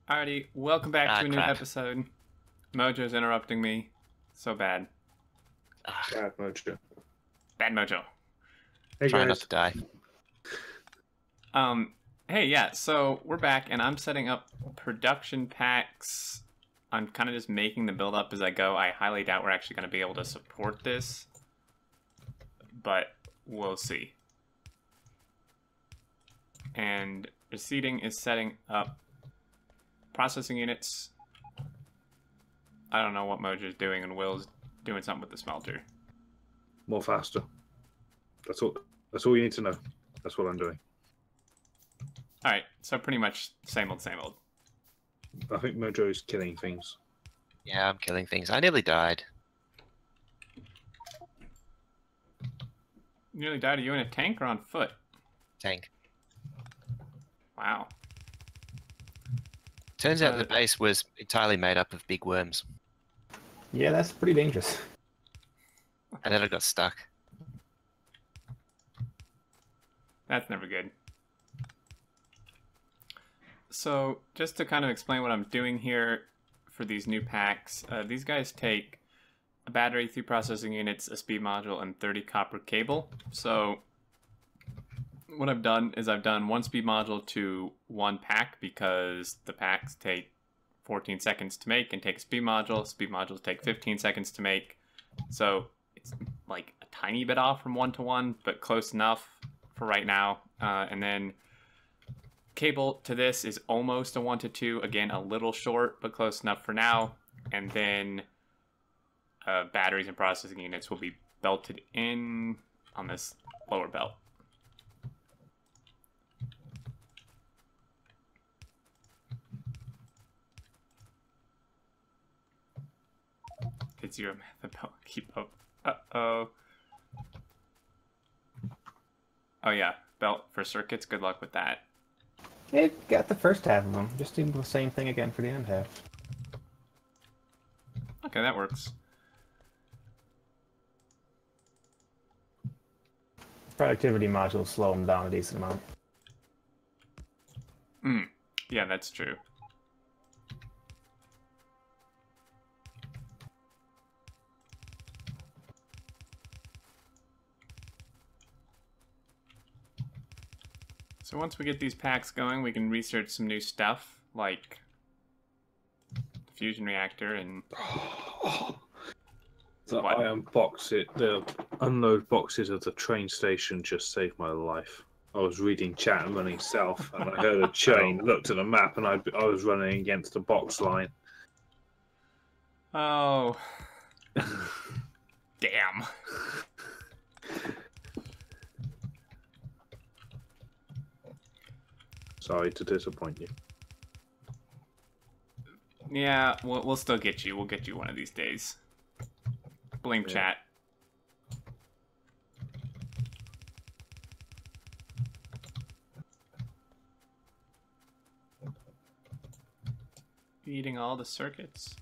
Alrighty, welcome back to a new Crap. episode. Mojo's interrupting me. So bad. Bad mojo. Bad Mojo. Hey Try not guys. to die. Hey, yeah, so we're back, and I'm setting up production packs. I'm kind of just making the build up as I go. I highly doubt we're actually going to be able to support this, but we'll see. And Receiving is setting up processing units. I don't know what Mojo's doing, and Will's doing something with the smelter. More faster. That's all you need to know. That's what I'm doing. Alright, so pretty much same old, same old. I think Mojo's killing things. Yeah, I'm killing things. I nearly died. You nearly died. Are you in a tank or on foot? Tank. Wow. Turns out the base was entirely made up of big worms. Yeah, that's pretty dangerous. And then I got stuck. That's never good. So, just to kind of explain what I'm doing here for these new packs, these guys take a battery, 3 processing units, a speed module, and 30 copper cable. So, what I've done is I've done 1 speed module to 1 pack because the packs take 14 seconds to make and take a speed module. Speed modules take 15 seconds to make. So, it's like a tiny bit off from 1 to 1, but close enough for right now. And then cable to this is almost a 1 to 2. Again, a little short, but close enough for now. And then batteries and processing units will be belted in on this lower belt. Did zero math belt keep up? Uh-oh. Oh yeah, belt for circuits. Good luck with that. It got the first half of them. Just do the same thing again for the end half. Okay, that works. Productivity modules slow them down a decent amount. Yeah, that's true. So once we get these packs going, we can research some new stuff, like the fusion reactor and... The What? iron box, the unload boxes of the train station just saved my life. I was reading chat and running south, and I heard a chain, looked at the map, and I was running against the box line. Oh. Damn. Sorry to disappoint you. Yeah, we'll still get you. We'll get you one of these days. Blame Yeah. chat. Eating all the circuits.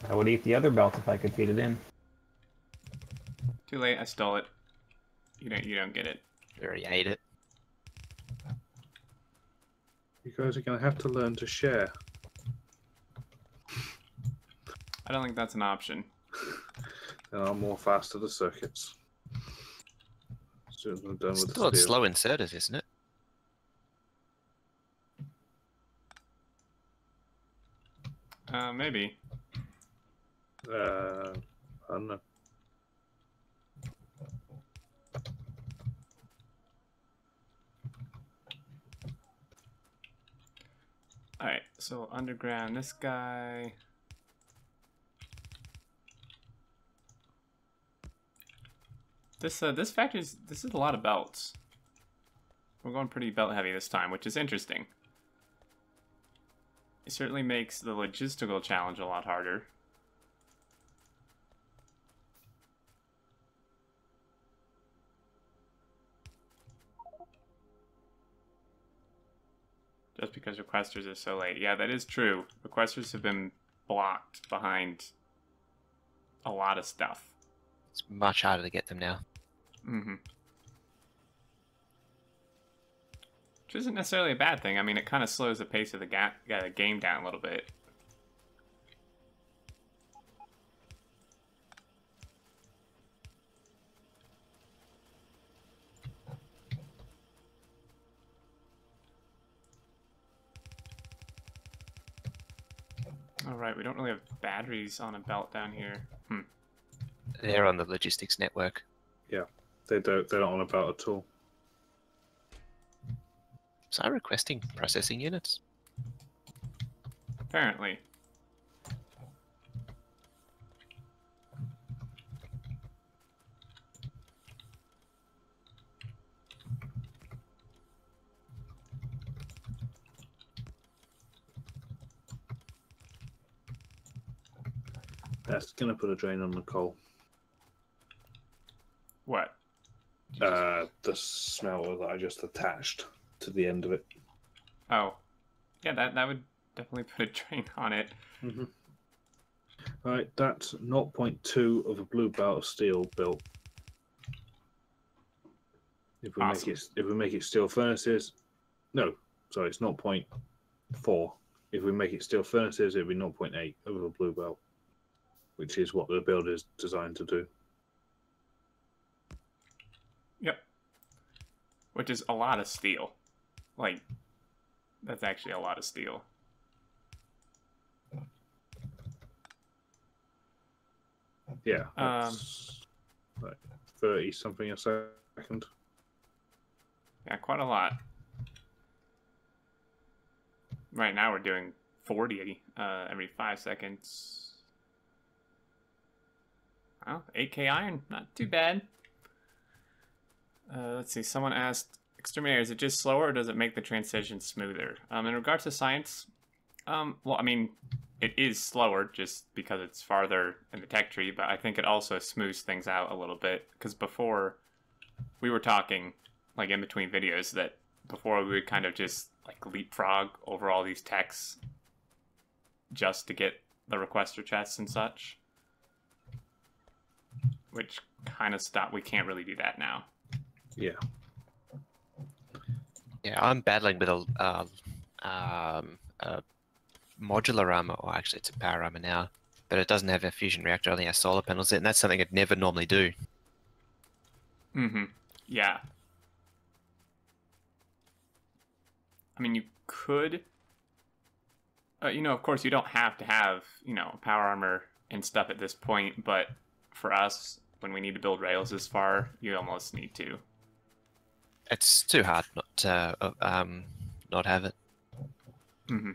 I would eat the other belt if I could feed it in. Too late. I stole it. You don't get it. I already ate it. You guys are going to have to learn to share. I don't think that's an option. Then I'll more faster the circuits. As soon as I'm done with Still the on steel. slow inserters, isn't it? Maybe. I don't know. Alright, so underground, this guy. This factory's, this is a lot of belts. We're going pretty belt heavy this time, which is interesting. It certainly makes the logistical challenge a lot harder. Just because requesters are so late. Yeah, that is true. Requesters have been blocked behind a lot of stuff. It's much harder to get them now. Mm-hmm. which isn't necessarily a bad thing. I mean, it kind of slows the pace of the game down a little bit. Alright, we don't really have batteries on a belt down here. They're on the logistics network. Yeah, they're not on about at all. Was I requesting processing units? Apparently. That's gonna put a drain on the coal. What? The smelter that I just attached to the end of it. Oh. Yeah, that would definitely put a drain on it. Mm-hmm. Right, that's 0.2 of a blue belt of steel built. If we Awesome. make it steel furnaces, no, sorry, it's 0.4. If we make it steel furnaces, it'd be 0.8 of a blue belt, which is what the build is designed to do. Yep. Which is a lot of steel. Like, that's actually a lot of steel. Yeah, that's like 30 something a second. Yeah, quite a lot. Right now we're doing 40 every 5 seconds. Well, 8K iron, not too bad. Let's see, someone asked, Exterminator, is it just slower or does it make the transition smoother? In regards to science, well, I mean, it is slower just because it's farther in the tech tree, but I think it also smooths things out a little bit. Because before, we were talking, like in between videos, that before we would kind of just like leapfrog over all these techs just to get the requester chests and such. Which kind of stopped. We can't really do that now. Yeah. Yeah, I'm battling with a modular armor, or actually it's a power armor now, but it doesn't have a fusion reactor, only has solar panels in it, and that's something I'd never normally do. Mm-hmm. Yeah. I mean, you could... you know, of course, you don't have to have, you know, power armor and stuff at this point, but for us, when we need to build rails this far, you almost need to. It's too hard not to not have it. Mm-hmm.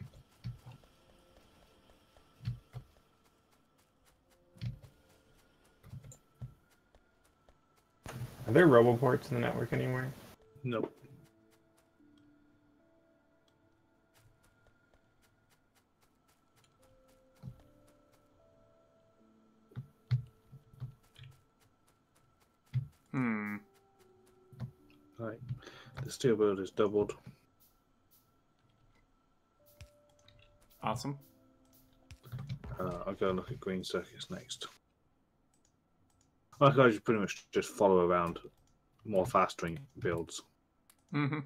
Are there roboports in the network anywhere? Nope. Right. The steel build is doubled. Awesome. I'll go and look at green circuits next. Like I just pretty much just follow around more fast-ring builds. Mm-hmm.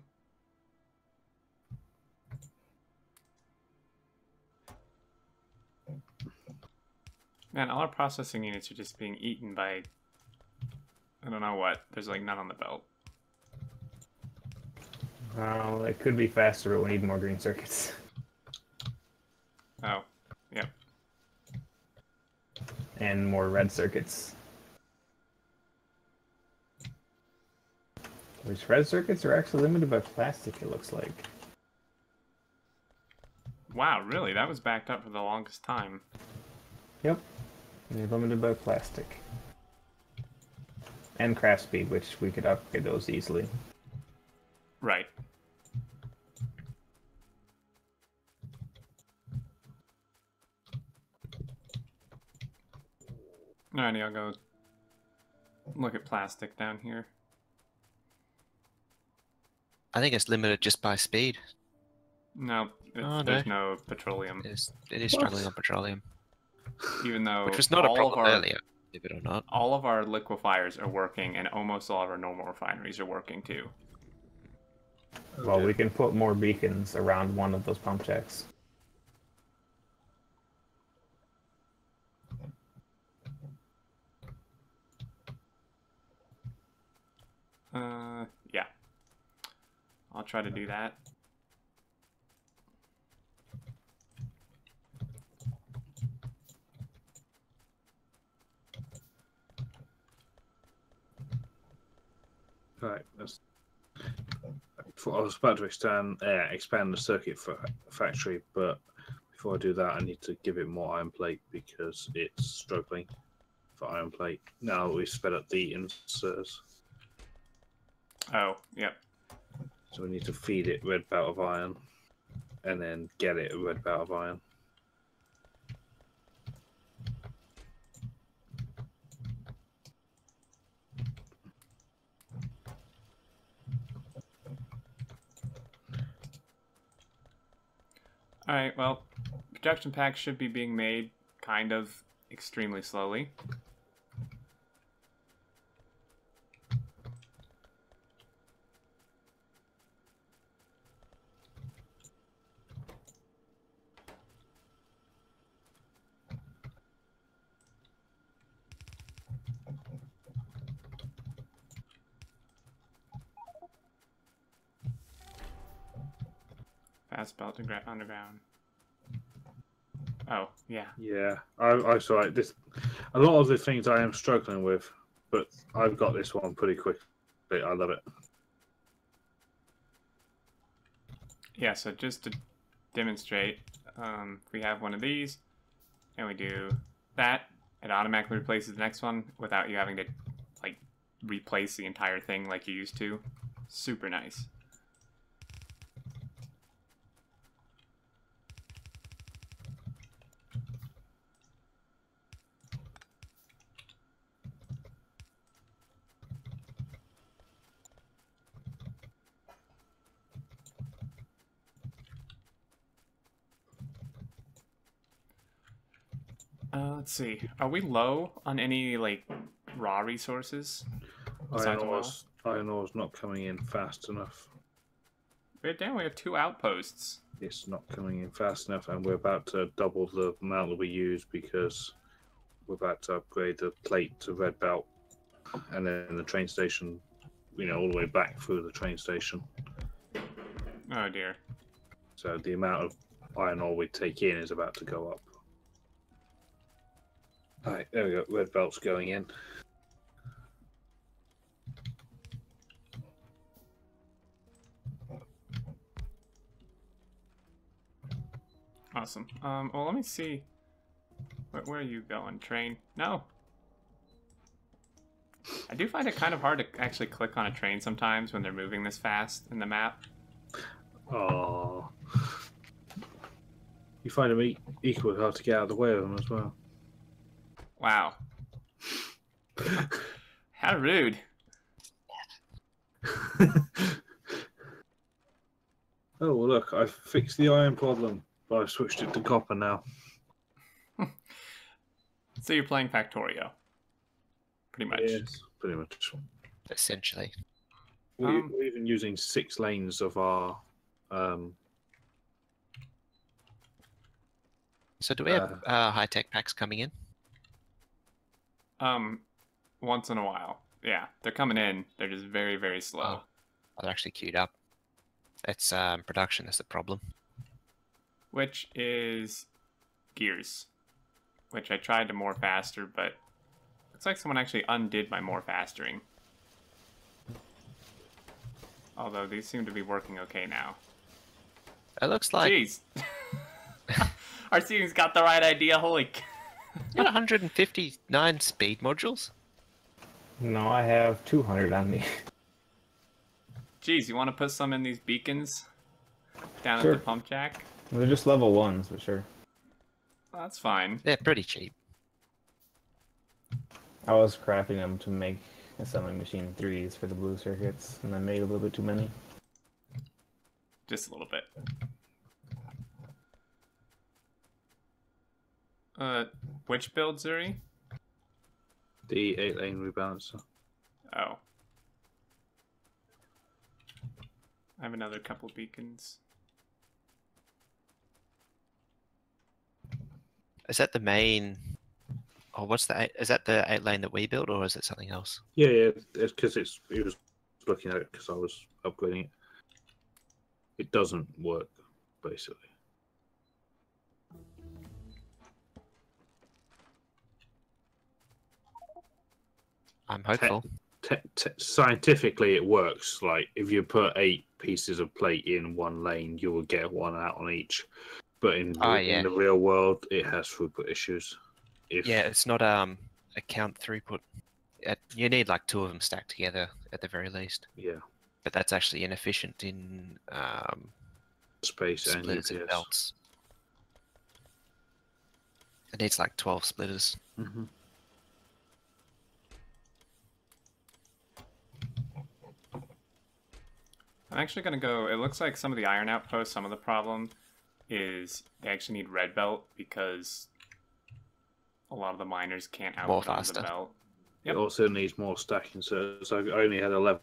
Man, all our processing units are just being eaten by... I don't know what. There's like none on the belt. Well, it could be faster, but we need more green circuits. Oh, yep. And more red circuits. Which red circuits are actually limited by plastic, it looks like. Wow, really? That was backed up for the longest time. Yep. They're limited by plastic. And craft speed, which we could upgrade those easily. Right. Alrighty, I'll go look at plastic down here. I think it's limited just by speed. No, Oh, there's no petroleum. It is struggling on petroleum, Even though which was not a all of problem our, earlier, believe it or not. all of our liquefiers are working, and almost all of our normal refineries are working too. Well, we can put more beacons around one of those pump jacks. Yeah. I'll try to do that. Right. I was about to expand the circuit for factory, but before I do that, I need to give it more iron plate because it's struggling for iron plate. Now we've sped up the inserts, Oh, yep. so we need to feed it red belt of iron, and then get it a red belt of iron. Alright, well, production packs should be being made kind of extremely slowly. Fast belt to underground. Oh, yeah. Yeah, I saw like this. A lot of the things I am struggling with, but I've got this one pretty quick. I love it. Yeah, so just to demonstrate, if we have one of these, and we do that, it automatically replaces the next one without you having to, like, replace the entire thing like you used to. Super nice. Let's see. Are we low on any, like, raw resources? Besides Iron ore's not coming in fast enough. Damn, we have 2 outposts. It's not coming in fast enough, and we're about to double the amount that we use because we're about to upgrade the plate to red belt, and then the train station, all the way back through the train station. Oh dear. So the amount of iron ore we take in is about to go up. Alright, there we go. Red belt's going in. Awesome. Well, let me see. Where are you going, train? No. I do find it kind of hard to actually click on a train sometimes when they're moving this fast in the map. Oh, you find them equally hard to get out of the way of them as well. Wow. How rude. Oh, well, look, I've fixed the iron problem, but I've switched it to copper now. So you're playing Factorio. Pretty much. Yes, pretty much. Essentially. We're even using 6 lanes of our... So do we have high-tech packs coming in? Once in a while. Yeah, they're coming in. They're just very, very slow. Oh, they're actually queued up. It's production that's the problem. Which is gears. Which I tried to more faster, but looks like someone actually undid my more fastering. Although these seem to be working okay now. It looks like... Jeez! Our students got the right idea, holy... You got 159 speed modules? No, I have 200 on me. Jeez, you want to put some in these beacons? Down Sure. at the pump jack? They're just level 1s, for sure. Well, that's fine. They're pretty cheap. I was crafting them to make assembling machine 3s for the blue circuits, and I made a little bit too many. Just a little bit. Which build, Zuri? The 8-lane rebalancer. Oh. have another couple beacons. Is that the main? Oh, what's the? Is that the 8-lane that we built, or is it something else? Yeah, yeah. It's because it was looking at it because I was upgrading it. It doesn't work, basically. I'm hopeful. Scientifically, it works. Like if you put 8 pieces of plate in one lane, you will get one out on each. But in the real world, it has throughput issues. Yeah, it's not account throughput. You need like 2 of them stacked together at the very least. Yeah. But that's actually inefficient in space and splitters and UPS. belts. It needs like 12 splitters. Mm-hmm. I'm actually going to go... It looks like some of the iron outposts, some of the problem is they actually need red belt because a lot of the miners can't output on the belt. Yep. It also needs more stacking, so I only had 11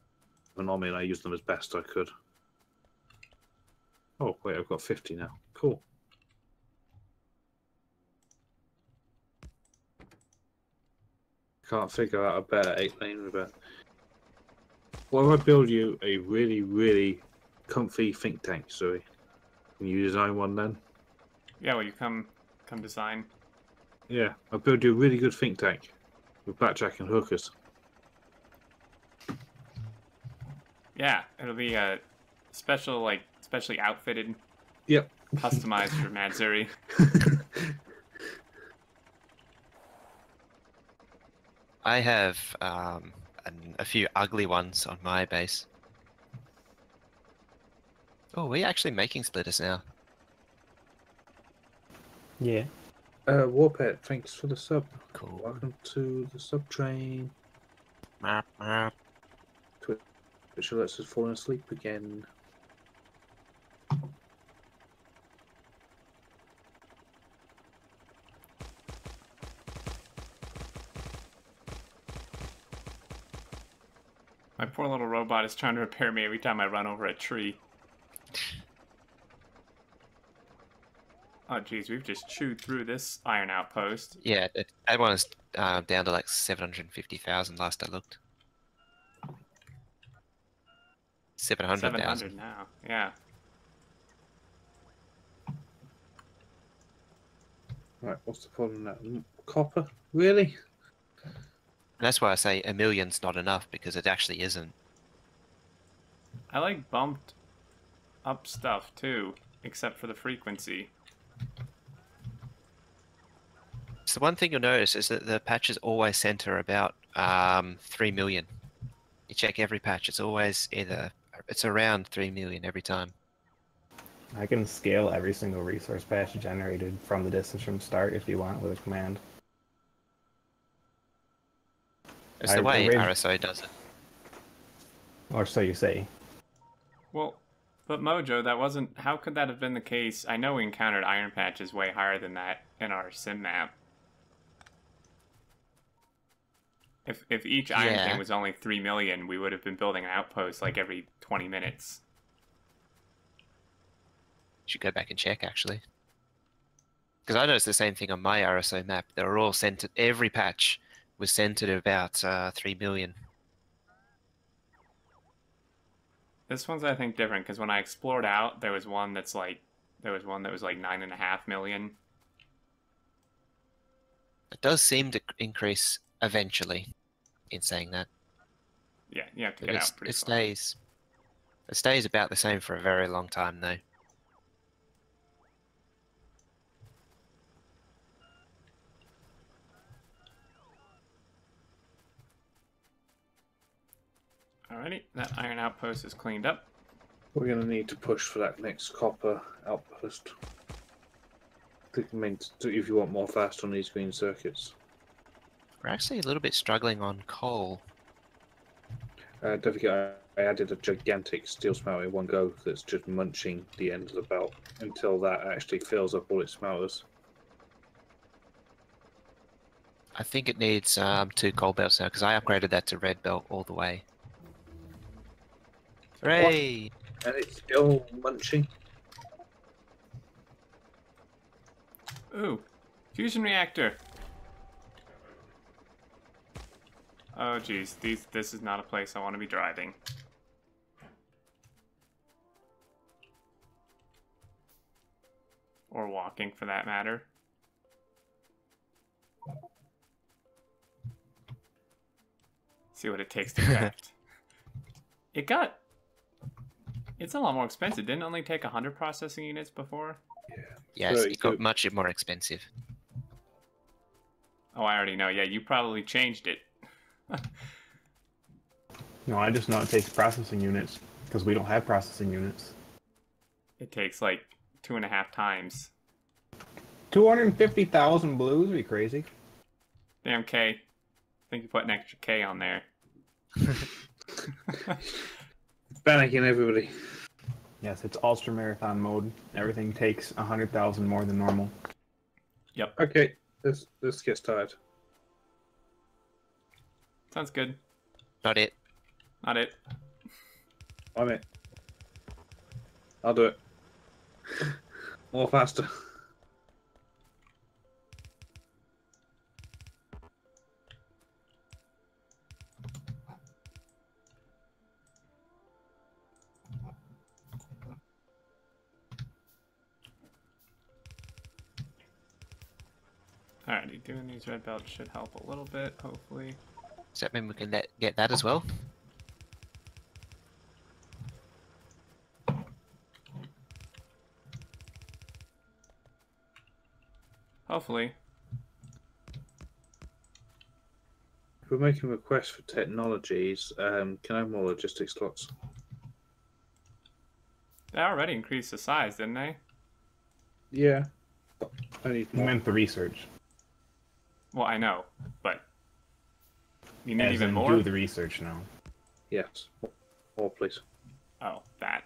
on me and I used them as best I could. Oh, wait, I've got 50 now. Cool. Can't figure out a better 8-lane river. Well, I build you a really, really comfy think tank, sorry. Can you design one then? Yeah, will you come design? Yeah, I'll build you a really good think tank with blackjack and hookers. Yeah, it'll be a specially outfitted. Yep. Customized for Matsuri. I have a few ugly ones on my base. Oh, we're actually making splitters now. Yeah. Warpet, thanks for the sub. Cool. Welcome to the sub train. Twitch lets us fall asleep again. My poor little robot is trying to repair me every time I run over a tree. Oh geez, we've just chewed through this iron outpost. Yeah, that one is down to like 750,000 last I looked. 700,000. 700 now, yeah. Right, what's the problem now? Copper? Really? And that's why I say a million's not enough, because it actually isn't. I like bumped up stuff too, except for the frequency. So one thing you'll notice is that the patches always center about 3 million. You check every patch, it's always it's around 3 million every time. I can scale every single resource patch generated from the distance from start if you want with a command. It's the way RSO does it. Or so you say. Well, but Mojo, that wasn't... How could that have been the case? I know we encountered iron patches way higher than that in our sim map. If each iron thing was only 3 million, we would have been building an outpost like every 20 minutes. Should go back and check, actually. Because I noticed the same thing on my RSO map. They were all centered... Every patch was centered at about 3 million. This one's, I think, different, because when I explored out, there was one that was like 9.5 million. It does seem to increase eventually, in saying that. Yeah, you have to get out pretty far. It stays about the same for a very long time, though. Alrighty, that iron outpost is cleaned up. We're going to need to push for that next copper outpost. If you want more fast on these green circuits. We're actually a little bit struggling on coal. Don't forget, I added a gigantic steel smelter in one go that's just munching the end of the belt until that actually fills up all its smelters. I think it needs 2 coal belts now, because I upgraded that to red belt all the way. Hooray! And it's still munching. Ooh, fusion reactor. Oh geez, this is not a place I want to be driving. Or walking, for that matter. See what it takes to craft. It's a lot more expensive. Didn't it only take 100 processing units before? Yes, it got much more expensive. Oh, I already know. Yeah, you probably changed it. No, I just know it takes processing units because we don't have processing units. It takes like 2.5 times. 250,000 blues? Are you crazy? Damn K. I think you put an extra K on there. Panicking everybody. Yes, it's ultra marathon mode. Everything takes 100,000 more than normal. Yep. Okay, let's get started. Sounds good. Not it. Not it. I'm it. I'll do it. More faster. Alrighty, doing these red belts should help a little bit, hopefully. Does that mean we can get that as well? Hopefully. If we're making requests for technologies, can I have more logistics slots? They already increased the size, didn't they? Yeah. I need I more. meant the research. Well, I know, but you need As even in more? do the research now. Yes. More, please. Oh, that.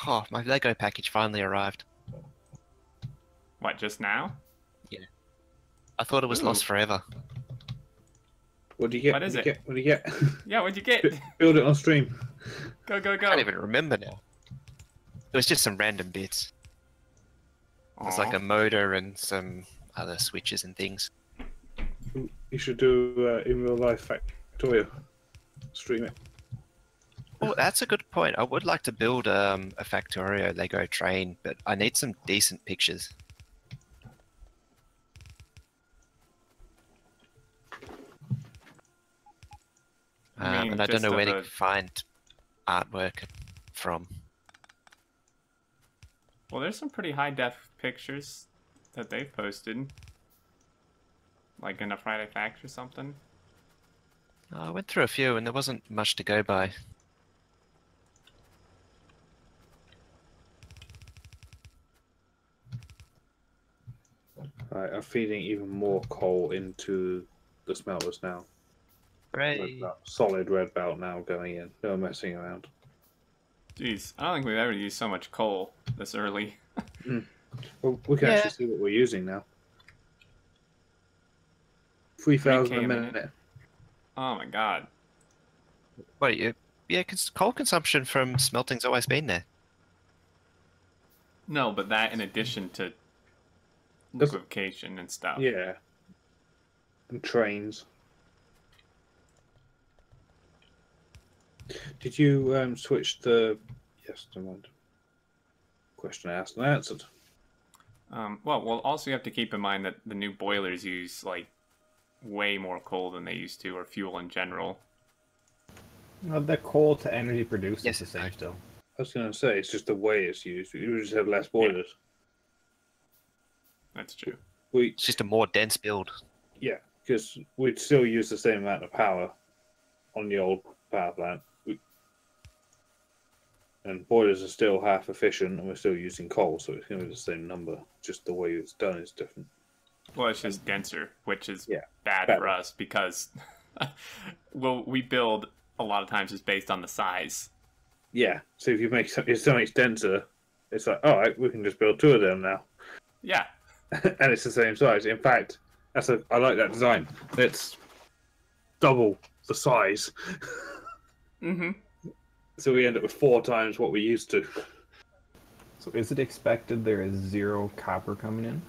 Oh, my Lego package finally arrived. What, just now? I thought it was lost Ooh. forever. What do you get? What is What do you it? get? What do you get? Yeah, what'd you get? Build it on stream. Go, go, I go. can't even remember now. It was just some random bits. It's like Aw. a motor and some other switches and things. You should do in real life Factorio. Stream it. Oh, that's a good point. I would like to build a Factorio Lego train, but I need some decent pictures. You mean And I don't just know of where to a- find artwork from. Well, there's some pretty high def pictures that they've posted. Like in a Friday Facts or something. I went through a few and there wasn't much to go by. Right, I'm feeding even more coal into the smelters now. Red Hooray! belt, solid red belt now going in. No messing around. Jeez, I don't think we've ever used so much coal this early. Well, we can Yeah. actually see what we're using now. 3,000 3K a a minute. minute. Oh my god. What yeah, coal consumption from smelting's always been there. No, but that in addition to Does- liquefaction and stuff. Yeah. And trains. Did you switch the... Yes, never mind. Question asked and answered. Well, also you have to keep in mind that the new boilers use like way more coal than they used to, or fuel in general. Well, the coal to energy produced Yes, is the same still. I was going to say, it's just the way it's used. You just have less boilers. That's true. It's just a more dense build. Yeah, because we'd still use the same amount of power on the old power plant. And boilers are still half efficient, and we're still using coal, so it's going to be the same number. Just the way it's done is different. Well, it's just denser, which is Yeah, bad better. for us because well, we build a lot of times is based on the size. Yeah, so if you make something denser, it's like, all right, we can just build 2 of them now. Yeah. And it's the same size. In fact, I like that design. It's double the size. Mm-hmm. So we end up with 4 times what we used to. So is it expected there is 0 copper coming in?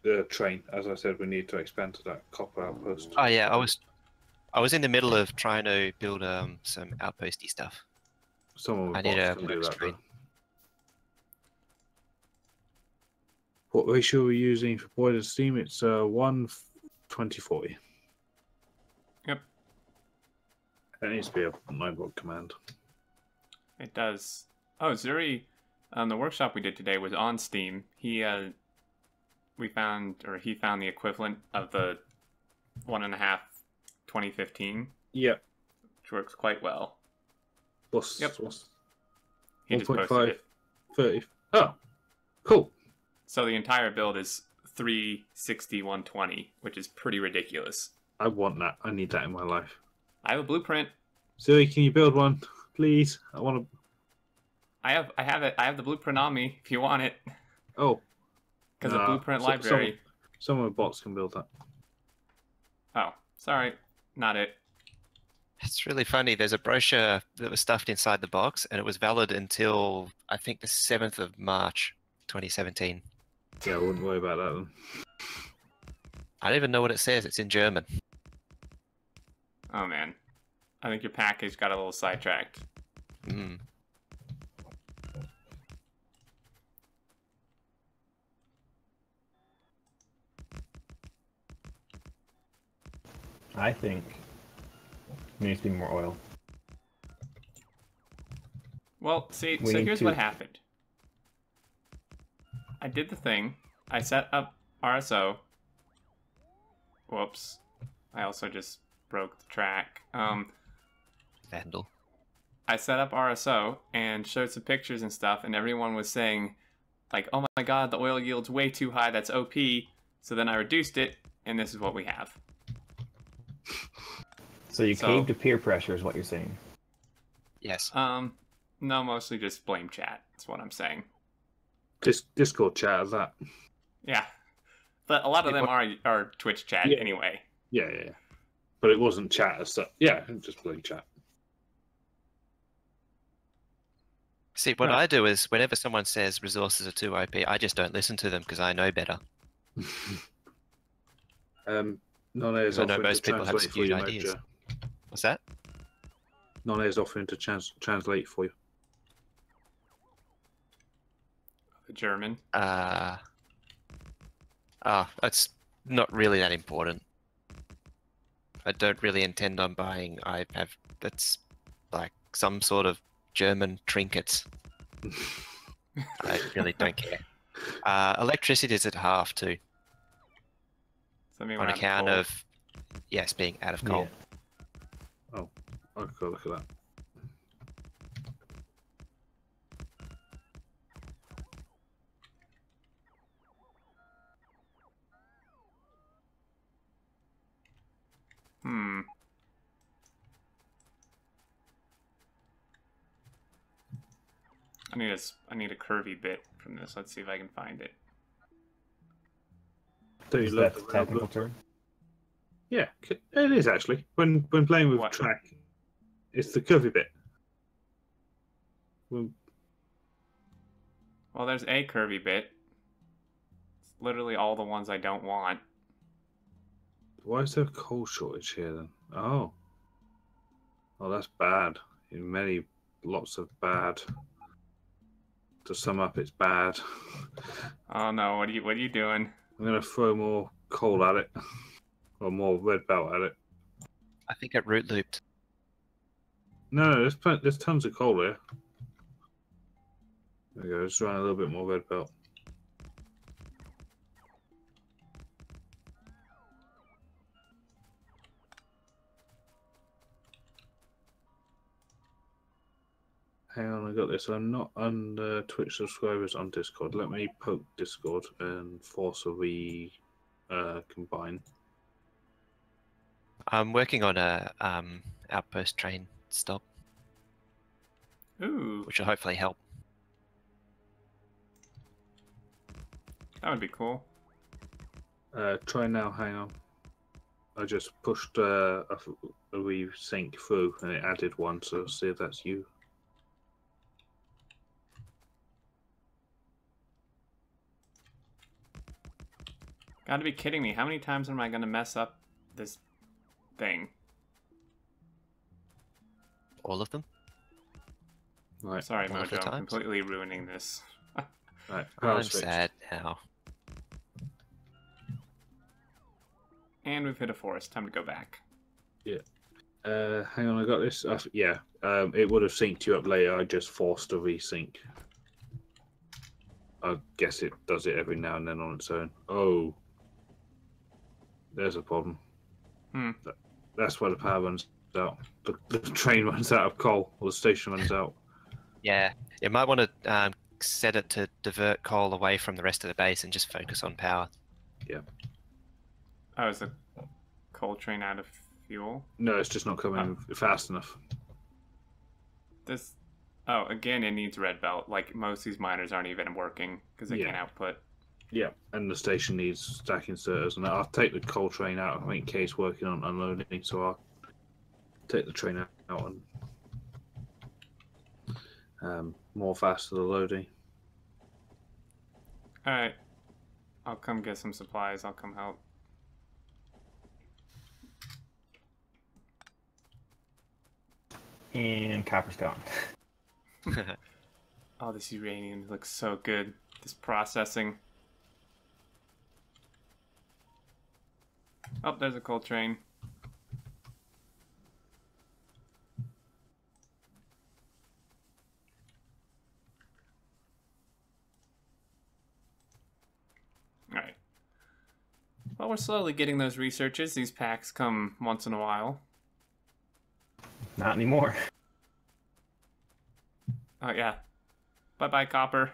The train, as I said, we need to expand to that copper outpost. Oh yeah, I was in the middle of trying to build some outposty stuff. Someone I with need bots a can do works that. train. Though. What ratio are we using for boiler steam? It's 1:20:40. Yep. That needs to be a 9-volt command. It does. Oh, Zuri, the workshop we did today was on Steam. He found the equivalent of the 1.5 2015, Yep. which works quite well. What's Yep. what's He just posted 1.5 it. 30? Oh, cool. So the entire build is 360 120, which is pretty ridiculous. I want that. I need that in my life. I have a blueprint. Zoe, can you build one, please? I want to. I have it. I have the blueprint on me if you want it. Oh, Because nah, the blueprint library. Someone with bots can build that. Oh, sorry, not it. It's really funny. There's a brochure that was stuffed inside the box, and it was valid until I think the 7th of March, 2017. Yeah, I wouldn't worry about that then. I don't even know what it says. It's in German. Oh man, I think your package got a little sidetracked. Mm. I think there needs to be more oil. Well, see, We so need here's to- what happened. I did the thing. I set up RSO. Whoops. I also just broke the track. Vandal. I set up RSO and showed some pictures and stuff, and everyone was saying, like, oh my god, the oil yield's way too high, that's OP. So then I reduced it, and this is what we have. So you So- caved to peer pressure is what you're saying. Yes. No, mostly just blame chat, that's what I'm saying. Discord chat is that. Yeah. But a lot of It them are Twitch chat Yeah. anyway. Yeah. But it wasn't chat as such. Yeah, just plain chat. See, what Right. I do is whenever someone says resources are too OP, I just don't listen to them because I know better. None is I know offering most to people have translate for skewed you, ideas. Major. What's that? None is offering to translate for you. The German. That's not really that important. I don't really intend on buying. That's like some sort of German trinkets. I really don't care. Electricity is at half too, Something on around account coal. of being out of coal. Yeah. I'll go look at that. I need a curvy bit from this. Let's see if I can find it. Do you Is love that the the technical railroad? term? Yeah, it is actually. When playing with What? track, it's the curvy bit. Well, Well, there's a curvy bit. It's literally all the ones I don't want. why is there a coal shortage here then? Oh, that's bad. In lots of bad. To sum up, it's bad. Oh no, what are you doing? I'm gonna throw more coal at it, or more red belt at it. I think it root looped. No, there's tons of coal here. There we go. Let's run a little bit more red belt. Hang on, I got this. I'm not on Twitch subscribers on Discord. Let me poke Discord and force a combine. I'm working on a outpost train stop, Ooh, which will hopefully help. that would be cool. Try now. Hang on. I just pushed resync through, and it added one. So see if that's you. Gotta be kidding me. How many times am I gonna mess up this thing? All of them? Right. Sorry, All of the Mojo. I'm times? completely ruining this. Right. I'm Power switch. sad now. And we've hit a forest. Time to go back. Hang on, I got this. Yeah. It would have synced you up later. I just forced a resync. I guess it does it every now and then on its own. Oh. There's a problem. Hmm. That's why the power runs out. The train runs out of coal, or the station runs out. Yeah, you might want to set it to divert coal away from the rest of the base and just focus on power. Oh, is the coal train out of fuel? No, it's just not coming fast enough. This. Oh, again, it needs red belt. Like, most of these miners aren't even working because they can't output. Yeah, and the station needs stack inserters, and I'll take the coal train out. I think Kay's working on unloading, so I'll take the train out and more faster the loading. Alright. I'll come get some supplies. I'll come help. And copper's gone. Oh, this uranium looks so good. This processing. Oh, there's a coal train. Alright. Well, we're slowly getting those researches. These packs come once in a while. Not anymore. Oh, yeah. Bye-bye, copper.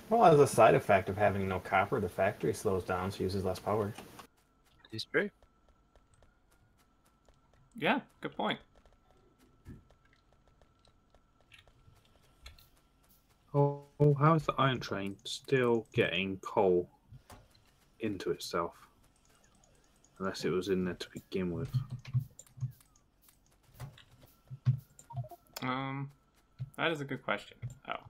Well, as a side effect of having no copper, the factory slows down, so uses less power. It's true. Yeah, good point. Oh, how is the iron train still getting coal into itself? Unless it was in there to begin with. That is a good question. Oh.